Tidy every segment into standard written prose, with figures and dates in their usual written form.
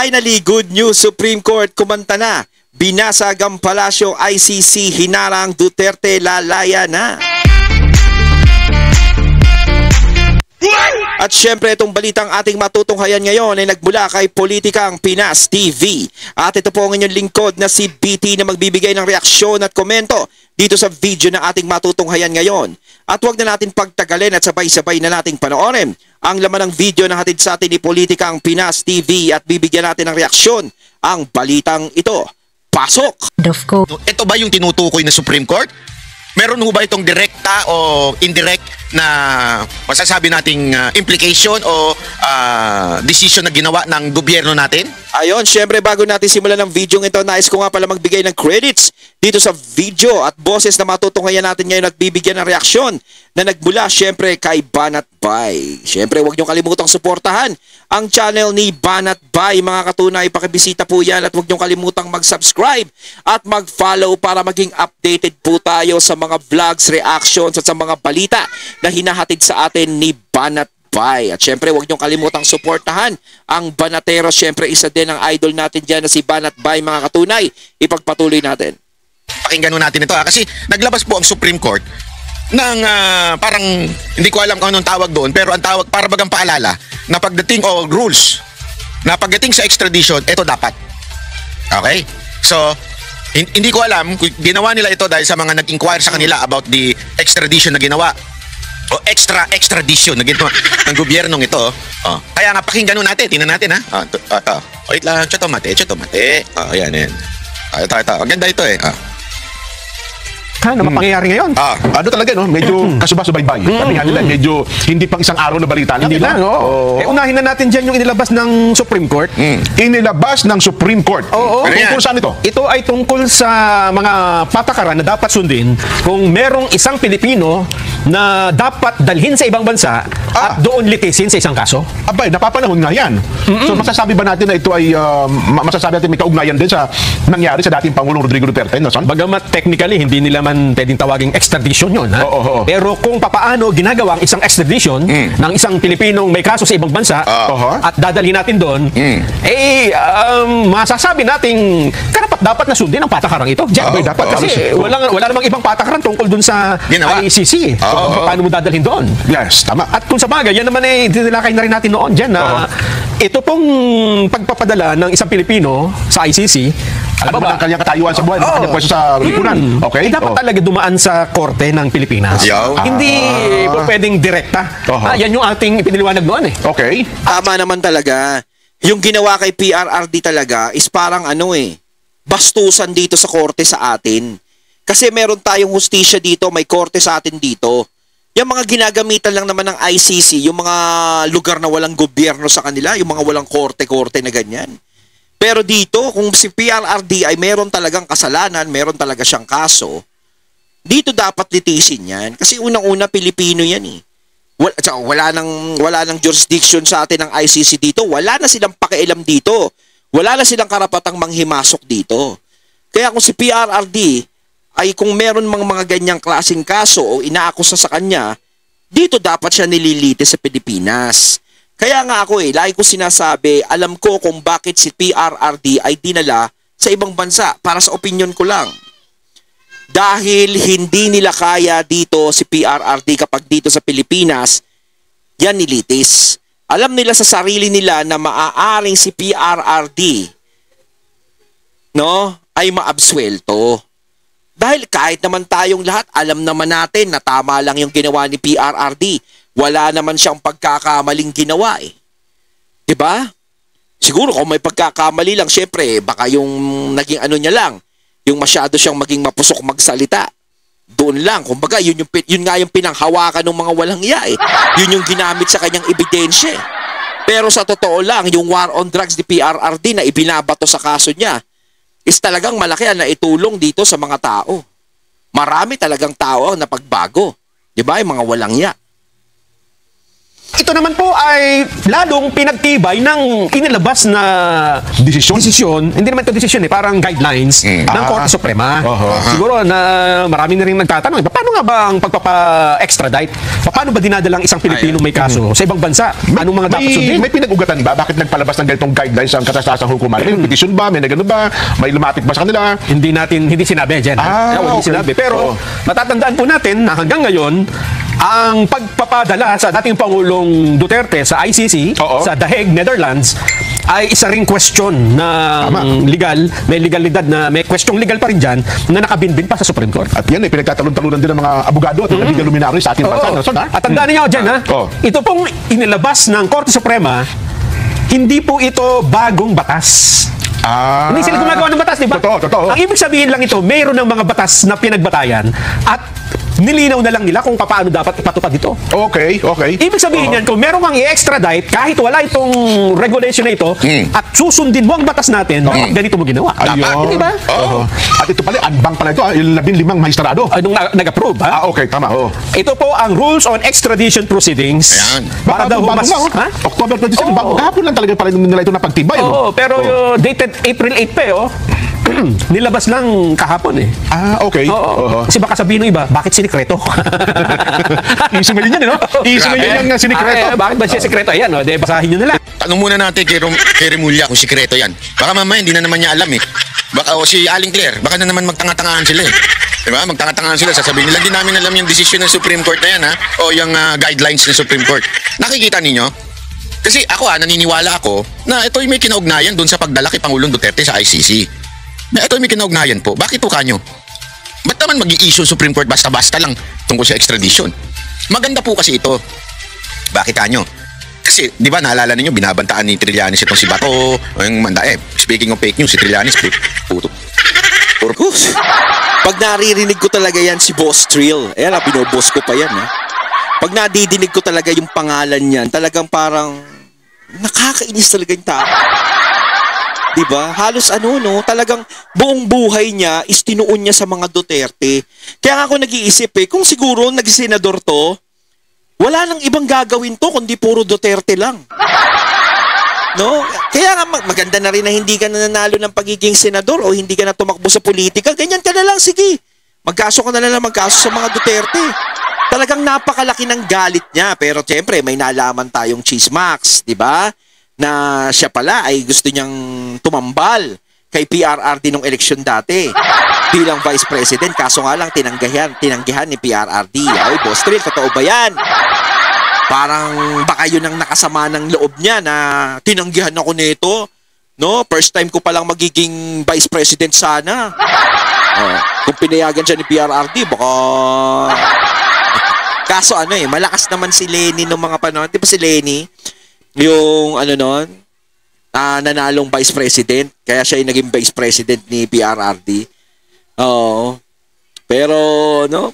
Finally, good news, Supreme Court kumanta na. Binasag ang Palasyo ICC, hinarang Duterte, lalaya na. At syempre itong balitang ating matutunghayan ngayon ay nagmula kay Politikang Pinas TV. At ito po ang inyong lingkod na si BT na magbibigay ng reaksyon at komento dito sa video na ating matutunghayan ngayon. At huwag na natin pagtagalin at sabay-sabay na nating panoorin ang laman ng video na hatid sa atin ni Politikang Pinas TV at bibigyan natin ng reaksyon ang balitang ito. Pasok! Ito ba yung tinutukoy na Supreme Court? Meron ho ba itong direkta o indirect na masasabi nating implication o decision na ginawa ng gobyerno natin? Ayon, syempre bago natin simulan ng video ito, nais ko nga pala magbigay ng credits dito sa video at boses na matutunghayan natin ngayon at bibigyan ng reaksyon na nagmula syempre kay Banat Bay. Syempre huwag niyong kalimutang suportahan ang channel ni Banat Bay, mga katunay, pakibisita po yan at huwag niyong kalimutang mag-subscribe at mag-follow para maging updated po tayo sa mga vlogs, reactions at sa mga balita na hinahatid sa atin ni Banat Bay. At syempre huwag niyong kalimutang suportahan ang Banatero. Syempre isa din ang idol natin dyan na si Banat Bay, mga katunay. Ipagpatuloy natin. Pakinggan natin ito kasi naglabas po ang Supreme Court ng parang hindi ko alam kung anong tawag doon, pero ang tawag para bagang paalala na pagdating o rules na pagdating sa extradition, ito dapat. Okay? So hindi ko alam kung ginawa nila ito dahil sa mga nag-inquire sa kanila about the extradition na ginawa o extradition na ginawa ng gobyernong ito. Kaya nga pakinggan natin, tingnan natin ha. Wait lang, chotomate. Ayan. Ito. Ang ganda ito eh. Ano mapangyayari ngayon? Ano talaga, no? Medyo kasubay-subay. Sabi nga nila, medyo hindi pang isang araw na balita lang. Hindi lang, no? Unahin na natin dyan yung inilabas ng Supreme Court. Inilabas ng Supreme Court. Oo. Tungkol saan ito? Ito ay tungkol sa mga patakaran na dapat sundin kung merong isang Pilipino na dapat dalhin sa ibang bansa at doon litisin sa isang kaso. Abay, napapanahon nga yan. So masasabi ba natin na ito ay, masasabi natin may kaugnayan din sa nangyari sa dating Pangulong Rodrigo Duterte? No, son? Bagamat technically, hindi nila man pwedeng tawaging extradition yun. Ha? Oo. Pero kung papaano ginagawa ang isang extradition ng isang Pilipinong may kaso sa ibang bansa at dadalhin natin doon, masasabi nating dapat na sundin ang patakaran ito. Dapat kasi wala namang ibang patakaran tungkol doon sa ICC. Paano mo dadalhin doon? Yes, tama. At kung sa bagay, yan naman dinilakay na rin natin noon dyan na ito pong pagpapadala ng isang Pilipino sa ICC, alam ba ang kanyang katayuan sa buhay, ang kanyang pwesto sa lipunan? Okay? Dapat talaga dumaan sa korte ng Pilipinas. Hindi po pwedeng direkta. Yan yung ating piniliwanag noon eh. Okay. Tama naman talaga. Yung ginawa kay PRRD talaga is parang bastusan dito sa korte sa atin. Kasi meron tayong hustisya dito, may korte sa atin dito. Yung mga ginagamitan lang naman ng ICC, yung mga lugar na walang gobyerno sa kanila, yung mga walang korte-korte na ganyan. Pero dito, kung si PRRD ay meron talagang kasalanan, meron talaga siyang kaso, dito dapat litisin yan. Kasi unang-una, Pilipino yan eh. Wala nang jurisdiction sa atin ng ICC dito. Wala na silang pakialam dito. Wala na silang karapatang manghimasok dito. Kaya kung si PRRD ay kung meron mga ganyang klaseng kaso o inaakusa sa kanya, dito dapat siya nililitis sa Pilipinas. Kaya nga ako lagi ko sinasabi, alam ko kung bakit si PRRD ay dinala sa ibang bansa para sa opinion ko lang. Dahil hindi nila kaya dito si PRRD kapag dito sa Pilipinas, yan nilitis. Alam nila sa sarili nila na maaaring si PRRD ay maabsuelto. Dahil kahit naman tayong lahat, alam naman natin na tama lang yung ginawa ni PRRD. Wala naman siyang pagkakamaling ginawa eh. Diba? Siguro kung may pagkakamali lang, syempre, baka yung naging niya lang, yung masyado siyang maging mapusok magsalita. Doon lang. Kumbaga, yun nga yung pinanghawakan ng mga walang iya eh. Yun yung ginamit sa kanyang ebidensya eh. Pero sa totoo lang, yung war on drugs ni PRRD na ibinabato sa kaso niya, is talagang malaki na itulong dito sa mga tao. Marami talagang tao na pagbago. Diba? Yung mga walang iya. ito naman po ay lalong pinagtibay ng inilabas na Desisyon? Hindi naman ito desisyon parang guidelines ng Korte Suprema. Siguro na marami na rin nagtatanong, paano nga ba ang pagpapa-extradite? Paano ba dinadalang isang Pilipino may kaso sa ibang bansa? Anong mga dapat sundin? May pinag-ugatan ba? Bakit nagpalabas ng ganitong guidelines ang katastasang hukuman? May petition ba? May nagano ba? May lumapit ba sa kanila? Hindi sinabi, Jen. Hindi Okay. sinabi. Pero matatandaan po natin na hanggang ngayon, ang pagpapadala sa dating Pangulong Duterte sa ICC, Oo. sa The Hague, Netherlands, ay isa ring question na legal, may legalidad na, may question legal pa rin dyan na nakabinbin pa sa Supreme Court. At yan pinagtatalon-talunan din ng mga abogado at legal luminaries sa ating bansa. Oo. So, At tandaan niyo, Jen, ha? Oo. Ito pong inilabas ng Korte Suprema, hindi po ito bagong batas. Hindi sila gumagawa ng batas, di ba? Totoo. Ang ibig sabihin lang ito, mayroon ng mga batas na pinagbatayan at nilinaw na lang nila kung paano dapat ipatupad ito. Okay. Ibig sabihin yan, kung meron kang i-extradite, kahit wala itong regulation na ito, at susundin mo ang batas natin, dapat ganito mo ginawa. Ayun. Di ba? Oo. At ito pala, anbang pala ito, 15 magistrado. Nung nag-approve, ha? Okay, tama. Ito po ang Rules on Extradition Proceedings. Ayan. Para daw bago mas... nga, Ha? October 27, Oo. bago kahapon lang talaga pala nila ito napagtibay. Oo, pero dated April 8 pa nilabas lang kahapon Okay. Oo. Kasi baka sabihin ng iba, bakit sinikreto? Issue ngayon yan, no? Issue ngayon yan nga sinikreto. Bakit ba siya sikreto? Ayan, basahin nyo na lang. Tanong muna natin kay Remulla kung sikreto yan. Baka mamaya hindi na naman niya alam eh. Baka si Aling Claire, baka na naman magtanga-tangahan sila eh. Diba? Magtanga-tangahan sila. Sasabihin nila, hindi namin alam yung decision ng Supreme Court na yan ha. O yung guidelines ng Supreme Court. Nakikita ninyo? Kasi ako naniniwala ako na ito may kinaugnayan doon sa pagdala kay Pangulong Duterte sa ICC. Na ito may kinaugnayan po. Bakit po kanyo? Ba't naman mag-i-issue Supreme Court basta-basta lang tungkol sa extradition? Maganda po kasi ito. Bakit kanyo? Kasi, di ba, naalala ninyo, binabantaan ni Trillanes itong si Bato, o yung speaking of fake news, si Trillanes, puto. Pag naririnig ko talaga yan si Boss Trill, binoboss ko pa yan, ha? Pag nadidinig ko talaga yung pangalan niyan, talagang parang nakakainis talaga yung tao. Diba? Halos talagang buong buhay niya is tinuon niya sa mga Duterte. Kaya nga ako nag-iisip kung siguro nag-senador to, wala nang ibang gagawin to kundi puro Duterte lang. No? Kaya nga maganda na rin na hindi ka nananalo ng pagiging senador o hindi ka na tumakbo sa politika. Ganyan ka na lang, sige. Magkaso ka na lang magkaso sa mga Duterte. Talagang napakalaki ng galit niya. Pero siyempre, may nalaman tayong chismax, di ba? Na siya pala ay gusto niyang tumambal kay PRRD nung eleksyon dati bilang Vice President. Kaso nga lang, tinanggihan ni PRRD. Ay, Boss Trill, totoo ba yan? Parang baka yun ang nakasama ng loob niya na tinanggihan ako nito. No? First time ko palang magiging Vice President sana. Kung pinayagan siya ni PRRD, baka... Kaso malakas naman si Lenny nung mga panahon. Di ba si Lenny? Yung nanalong Vice President. Kaya siya yung naging Vice President ni PRRD. Oo. Pero,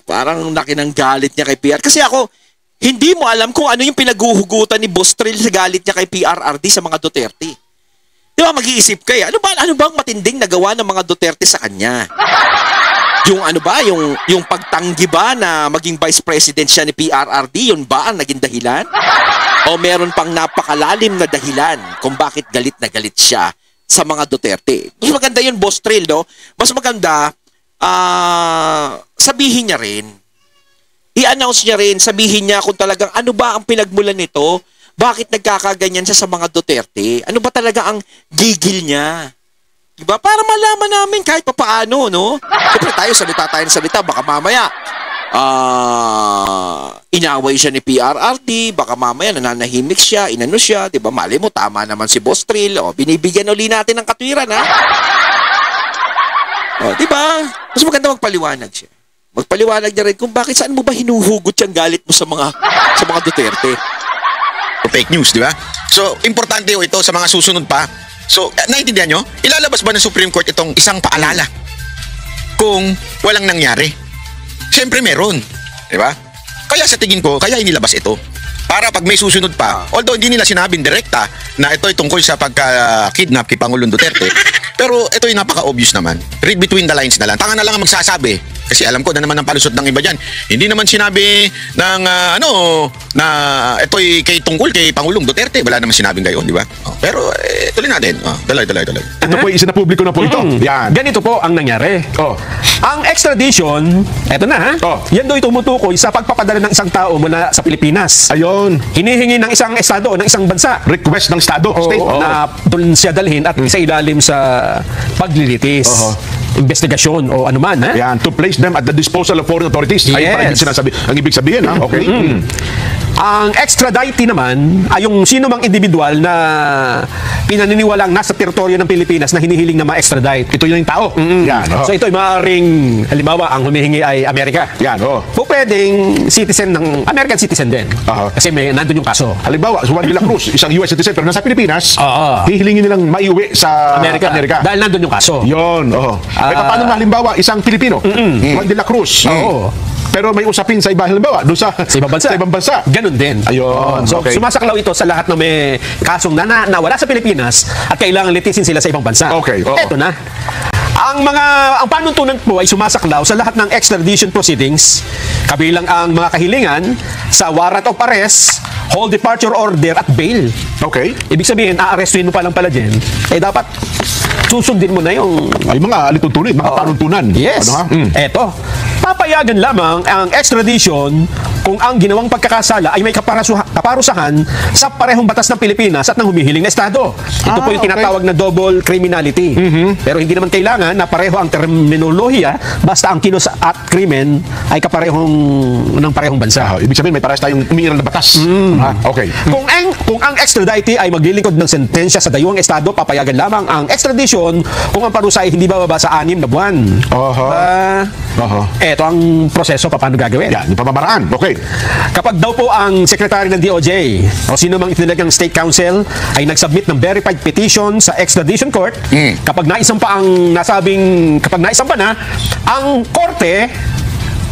parang laki ng galit niya kay PR. Kasi ako, hindi mo alam kung ano yung pinaguhugutan ni Boss Trill sa galit niya kay PRRD sa mga Duterte. Di ba, mag-iisip kayo, ano bang matinding nagawa ng mga Duterte sa kanya? Yung yung pagtanggi ba na maging Vice President siya ni PRRD, yun ba ang naging dahilan? O meron pang napakalalim na dahilan kung bakit galit na galit siya sa mga Duterte? Mas maganda yun, Boss Trill, no? Mas maganda, sabihin niya rin, i-announce niya rin, sabihin niya kung talagang ano ba ang pinagmulan nito, bakit nagkakaganyan siya sa mga Duterte, ano ba talaga ang gigil niya? Diba? Para malaman namin kahit papaano, no? Siyempre tayo ng salita, baka mamaya inaway siya ni PRRD, baka mamaya nananahimik siya, inano siya, diba? Mali mo, tama naman si Boss Trill, binibigyan uli natin ng katwiran, ha? Diba? Mas maganda magpaliwanag siya. Magpaliwanag niya rin kung bakit, saan mo ba hinuhugot yung galit mo sa mga Duterte? Fake news, di ba? So, importante ito sa mga susunod pa. So, naiintindihan nyo? Ilalabas ba ng Supreme Court itong isang paalala kung walang nangyari? Siyempre meron. Di ba? Kaya sa tingin ko, kaya inilabas ito. Para pag may susunod pa, although hindi nila sinabing direkta na ito ay tungkol sa pagka-kidnap kay Pangulong Duterte, pero ito ay napaka-obvious naman. Read between the lines na lang. Tanga na lang ang magsasabi. Kasi alam ko na naman ang palusot ng iba dyan. Hindi naman sinabi ng na ito'y tungkol kay Pangulong Duterte. Wala naman sinabing gayon, di ba? Pero tuloy natin. Tuloy. Ito po, isinapubliko na po ito. Yan. Ganito po ang nangyari. Ang extradition, eto na ha, yan do'y tumutukoy sa pagpapadala ng isang tao mula sa Pilipinas. Ayun. Hinihingi ng isang estado, ng isang bansa. Request ng Estado. State. Na doon siya dalhin at sa ilalim sa paglilitis. Investigasyon o anuman. Ha? Yan, to place them at the disposal of foreign authorities. Ay, parang ang ibig sabihin, ha? Okay. Ang extradite naman ay yung sino mang individual na pinaniniwalang nasa teritoryo ng Pilipinas na hinihiling na ma-extradite. Ito yung tao. Yan. So ito ay maaaring, halimbawa, ang humihingi ay Amerika. Yan. O pwedeng citizen ng American citizen din. Kasi nandun yung kaso. Halimbawa, Juan de la Cruz, isang US citizen pero nasa Pilipinas, hihilingin nilang maiuwi sa Amerika. Dahil nandun yung kaso. Yun. Paano nga halimbawa, isang Pilipino, Juan de la Cruz, pero may usapin sa iba, halimbawa, doon sa ibang bansa. Ganun din. Ayun. So, sumasaklaw ito sa lahat na may kasong nawala sa Pilipinas at kailangan litisin sila sa ibang bansa. Okay. Eto na. Ang panuntunan po ay sumasaklaw sa lahat ng extradition proceedings, kabilang ang mga kahilingan sa warrant of arrest, hold departure order at bail. Okay. Ibig sabihin, aarestuin mo pa lang pala dyan, dapat susundin mo na yung... Ay, mga alituntunin, mga panuntunan. Yes. Eto, papayagan lamang ang extradition kung ang ginawang pagkakasala ay may kaparusahan sa parehong batas ng Pilipinas at ng humihiling na Estado. Ito po yung tinatawag na double criminality. Pero hindi naman kailangan na pareho ang terminolohiya basta ang kilos at krimen ay ng parehong bansa. Ibig sabihin, may parehas tayong umiiral na batas. Okay. Kung ang extradite ay maglilingkod ng sentensya sa dayuhang Estado, papayagan lamang ang extradition kung ang parusa ay hindi bababa sa 6 na buwan. Ito ang proseso paano gagawin. Yan, yung pamamaraan. Okay. Kapag daw po ang sekretary ng DOJ o sino mang itinagang State Council ay nagsubmit ng verified petition sa extradition court, kapag naisampa na, ang korte,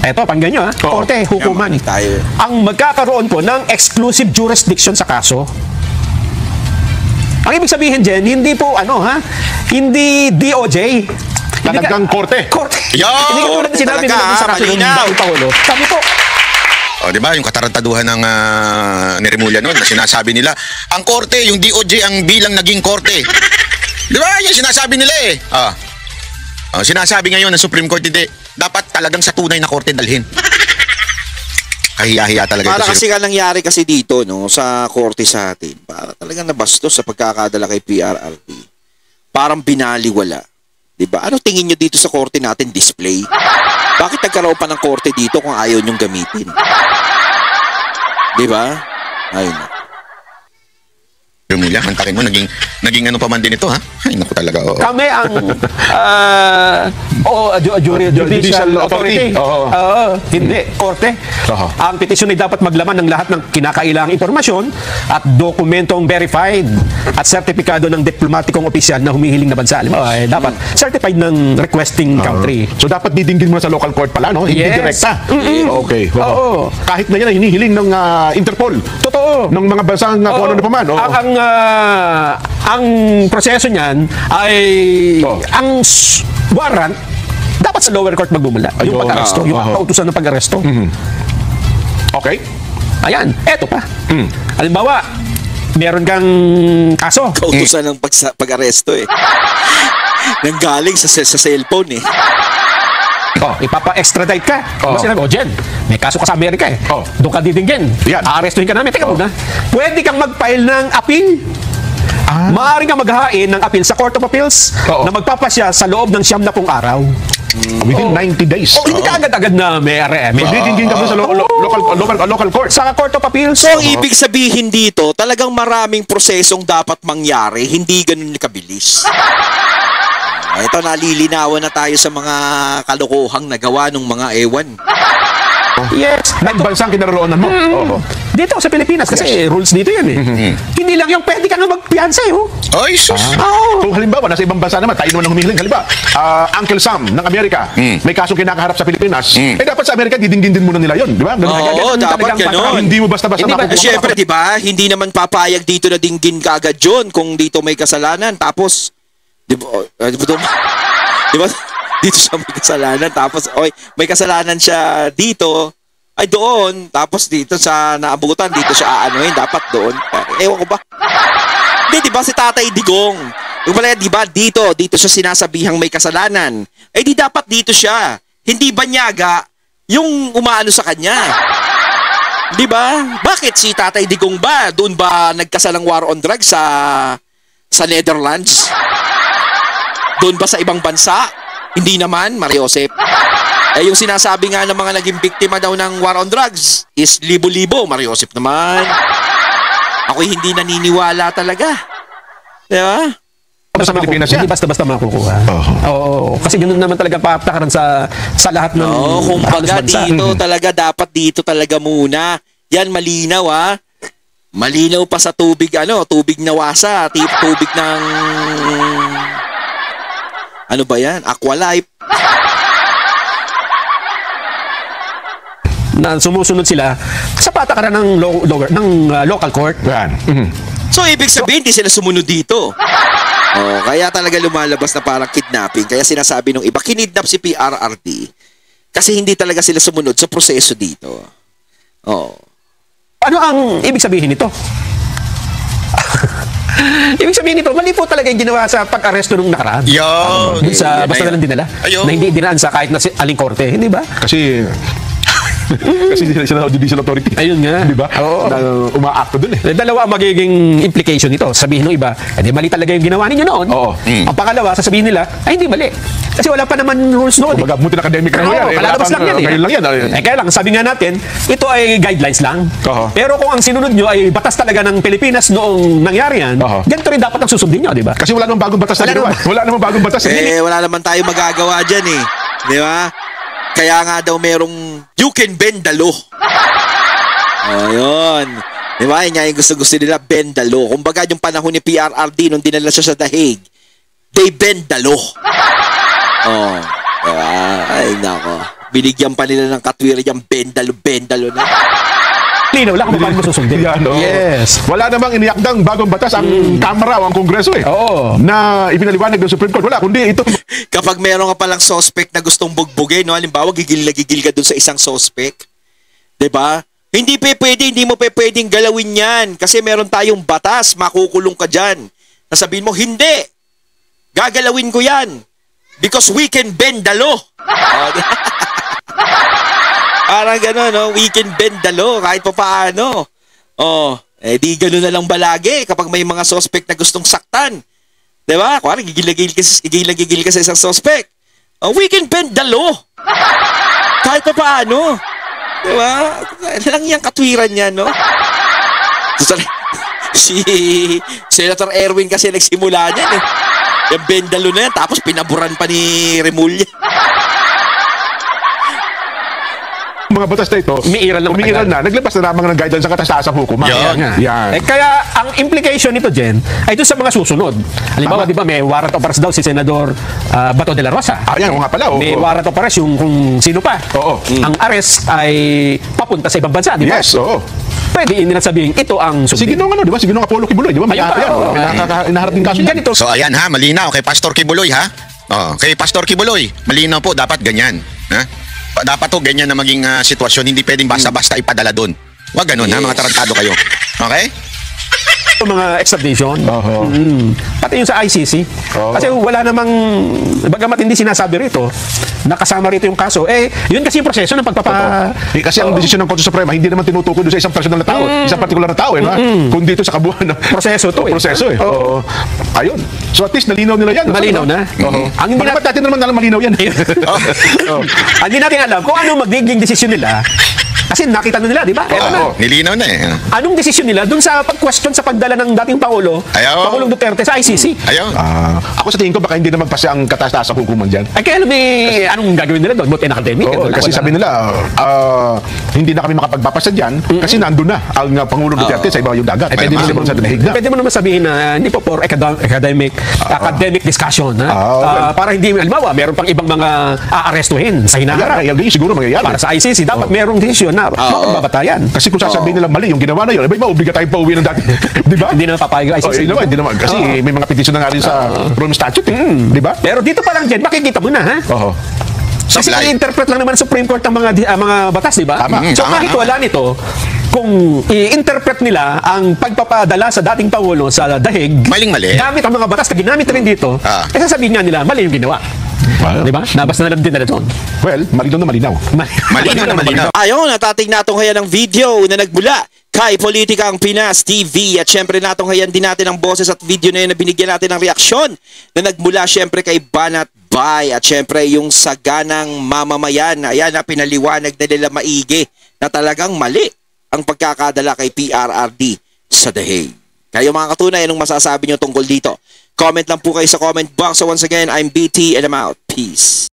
pakinggan nyo korte, hukuman, ang magkakaroon po ng exclusive jurisdiction sa kaso. Ang ibig sabihin dyan, hindi po hindi DOJ. Talagang korte. Yo! Hindi ko tulad na sinabi nila sa kaso ng Pangulo. Sabi po, di ba, yung katarantaduhan ng ni Remulla noon na sinasabi nila, ang korte, yung DOJ ang bilang naging korte. Di ba? Yan sinasabi nila sinasabi ngayon ng Supreme Court, hindi. Dapat talagang sa tunay na korte dalhin. Kahiya-hiya talaga. Para kasi nga nangyari kasi dito, sa korte sa atin, para talagang nabastos sa pagkakadala kay PRRD. Parang binaliwala. Diba? Ano tingin nyo dito sa korte natin? Display? Bakit nagkaroon pa ng korte dito kung ayaw nyong gamitin? Diba? Ayun. Remulla, mantakin mo, naging ano pa man din ito, ha? Ay, naku talaga, Kami ang judicial authority. Hindi, korte. Ang petisyon ay dapat maglaman ng lahat ng kinakailangang impormasyon at dokumentong verified at sertipikado ng diplomatikong opisyal na humihiling na bansa. Dapat certified ng requesting country. So dapat didinggin mo na sa local court pala, no? Hindi direkta. Okay. Kahit na yan ay hinihiling ng Interpol. Totoo. Ng mga bansang kung ano na paman. Ang proseso niyan ay ang warrant dapat sa lower court magmumula. Yung pag-aresto, yung kautusan ng pag-aresto. Okay. Ayan, eto pa. Halimbawa, meron kang kaso. Kautusan ng pag-aresto Nanggaling sa cellphone Ipapa-extradite ka. Kasi Jen, may kaso ka sa Amerika Doon ka didinggin. Aarestuhin ka namin. Teka muna. Pwede kang mag-file ng appeal. Maaaring kang maghain ng appeal sa Court of Appeals na magpapasya sa loob ng 90 araw. Within 90 days. Hindi ka agad-agad na may didinggin ka sa local court. Sa Court of Appeals. So, ang ibig sabihin dito, talagang maraming prosesong dapat mangyari, hindi ganun kabilis. Ito, nalilinawan na tayo sa mga kalokohang nagawa ng mga ewan. Yes. Ng bansang kinaroroonan mo. Dito sa Pilipinas, kasi rules dito yan Hindi lang yung pwede ka nga magpiyansa Ay, sus. Kung halimbawa, nasa ibang bansa naman, tayo naman ang humihiling. Halimbawa, Uncle Sam ng Amerika, may kasong kinakaharap sa Pilipinas, dapat sa Amerika, didinggin din muna nila yun. Di ba? Dapat ganun. Hindi mo basta-basta makukuha. Siyempre, di ba? Hindi naman papayag dito na dinggin ka agad yun kung dito may kasalanan. Tapos, di ba? Dito siya may kasalanan. Tapos, may kasalanan siya dito. Ay doon, tapos dito sa naabutan, dito siya aanuhin, dapat doon. Ewan ko ba? Hindi, di ba si Tatay Digong? Yung pala, di ba, dito siya sinasabihang may kasalanan. Eh di dapat dito siya. Hindi banyaga yung umaano sa kanya. Di ba? Bakit si Tatay Digong ba? Doon ba nagkasalang war on drugs sa Netherlands? Doon ba sa ibang bansa? Hindi naman, Mariosep. Eh yung sinasabi nga ng mga naging biktima daw ng war on drugs is libo-libo, Mariosep naman. Ako'y hindi naniniwala talaga. Di ba? Sa Pilipinas yan. Hindi basta-basta makukuha. Oo. Kasi ganoon naman talaga papatakaran sa lahat ng kumbaga bansa. dito talaga muna. Yan malinaw Malinaw pa sa tubig tubig na wasa, tubig ng ano ba yan? Aqualife. Na sumusunod sila sa patakaran ng local court. Yan. So ibig sabihin hindi sila sumunod dito. Kaya talaga lumalabas na parang kidnapping. Kaya sinasabi nung iba, kinidnap si PRRD kasi hindi talaga sila sumunod sa proseso dito. Ano ang ibig sabihin nito? Ibig sabihin nito, mali po talaga yung ginawa sa pag-aresto nung nakaraan. Yun. Sa basta na lang dinala. Ayun. Na hindi dinaan sa kahit na aling korte, hindi ba? Kasi judicial authority. Ayun nga. Di ba? Oo. Na umaakto dun eh. Dalawa ang magiging implication nito. Sabihin ng iba, hindi mali talaga yung ginawa ninyo noon. Oo. Ang pangalawa, sasabihin nila, ay hindi mali. Kasi wala pa naman rules noon. Kumbaga, buti na academic na yan. Kalalabas lang yan. Ngayon lang yan. Kaya lang, sabi nga natin, ito ay guidelines lang. Oo. Pero kung ang sinunod nyo ay batas talaga ng Pilipinas noong nangyari yan, Oo. ganito rin dapat ang susundin nyo, di ba? Kasi wala namang bagong batas na ginawa. Wala namang bagong batas. Wala naman tayo magagawa dyan eh. Di ba? Kaya nga daw merong you can bend the law. Ayun. Di ba? Yan yung gusto nila, bend the law. Kumbaga yung panahon ni PRRD nung dinala siya sa The Hague, they bend the law. Diba? Ay, nako. Binigyan pa nila ng katwiran yung bendalo na. Linaw lang kung paano mo susundin. Yan, Yes. Wala namang iniakdang bagong batas ang Kamara o ang Kongreso eh. Oo. Na ipinaliwanag ng Supreme Court. Wala, kundi ito. Kapag meron ka palang suspect na gustong bugbugin, no? Halimbawa, gigil ka dun sa isang suspect. 'Di ba? Hindi mo pwedeng galawin yan. Kasi meron tayong batas, makukulong ka dyan. Nasabihin mo, hindi. Gagalawin ko yan. Because we can bend the law. Parang gano'n, no? We can bend the law kahit pa paano. Di gano'n na lang balagi kapag may mga suspect na gustong saktan. Diba? Kuwari, gigil ka sa isang suspect. We can bend the law. Kahit pa paano. Diba? Lang yung katwiran niya, no? Si Senator Erwin kasi nagsimula niyan eh. Yung bendalo na yan, tapos pinaburan pa ni Remulla. Mga batas na ito, umiiral na, naglabas na lamang ng guidelines sa kataas-taasang hukuman. Yan. Kaya ang implication nito, Jen, ay doon sa mga susunod. Halimbawa, di ba, may warrant of arrest daw si Senador Bato de la Rosa. Yan, nga pala. May warrant of arrest yung kung sino pa. Oo. Ang arrest ay papunta sa ibang bansa, di ba? Yes, oo. Pwede nila sabihin, ito ang Si Ginong di ba? Si Ginong Apollo Kibuloy, di ba? May inaharap din kaso. Ganito. So ayan ha, malinaw kay Pastor Kibuloy ha. Kay Pastor Kibuloy, malinaw po, dapat ganyan. Ha? Dapat to ganyan na maging sitwasyon, hindi pwedeng basta-basta ipadala doon. Wag ganun ha, mga tarantado kayo. Okay? Mga extradition. Pati yung sa ICC. Kasi wala namang, bagamat hindi sinasabi rito, nakasama rito yung kaso. Yun kasi yung proseso ng Kasi ang desisyon ng Korte Suprema, hindi naman tinutukoy doon sa isang personal na tao, isang particular na tao, kundi ito sa kabuuan ng proseso to. Proseso eh. Ayun. So at least nalinaw nila yan. Malinaw na. Ang hindi natin naman alam malinaw yan. Ang hindi natin alam kung ano magiging desisyon nila. Kasi nakita na nila, di ba? Nilinaw na eh. Anong desisyon nila dun sa pag-question sa pagdala ng dating Pangulo, Pangulong Duterte sa ICC? Ako sa tingin ko baka hindi na magpasa ang kataas-taas sa hukuman dyan. Kaya anong gagawin nila doon? Buti academic? Kasi sabi nila, hindi na kami makapagpapasa dyan kasi nandun na ang Pangulong Duterte sa iba yung dagat. Pwede mo naman sabihin na hindi po for academic discussion. Para hindi, halimbawa, meron pang ibang mga aarestuhin sa hinaharap. Siguro mangyayari. Para sa ICC, dapat merong desisyon na babatayan. Kasi kung sasabihin nila mali yung ginawa na yun, iba obliga tayong pauwi ng dati. Di ba? Hindi naman papayag ang ICC. Hindi naman. Kasi may mga petisyon na nga rin sa Rome Statute. Di ba? Pero dito pa lang dyan, makikita mo na, ha? Kasi Sablay. i-interpret lang naman ng Supreme Court ang mga batas, di ba? Tama. So Tama, kahit tama. wala nito, kung i-interpret nila ang pagpapadala sa dating Pangulo sa dahig, Maling-mali. gamit ang mga batas na ginamit rin dito, eh sasabihin nga nila, mali yung ginawa. Well, Di ba? Nabas na lang din nila doon. well, malinaw na malinaw. Malinaw na malinaw. Ayon, natating natong hayan ng video na nagmula kay Politikang Pinas TV at syempre natong hayan din natin ang boses at video na yun na binigyan natin ng reaksyon na nagmula syempre kay Banat Bay at syempre yung saganang mamamayan. Ayan na pinaliwanag na nila maigi na talagang mali ang pagkakadala kay PRRD sa Dahig. Kayo mga katunay, anong masasabi nyo tungkol dito? Comment lang po kayo sa comment box. So once again, I'm BT and I'm out. Peace.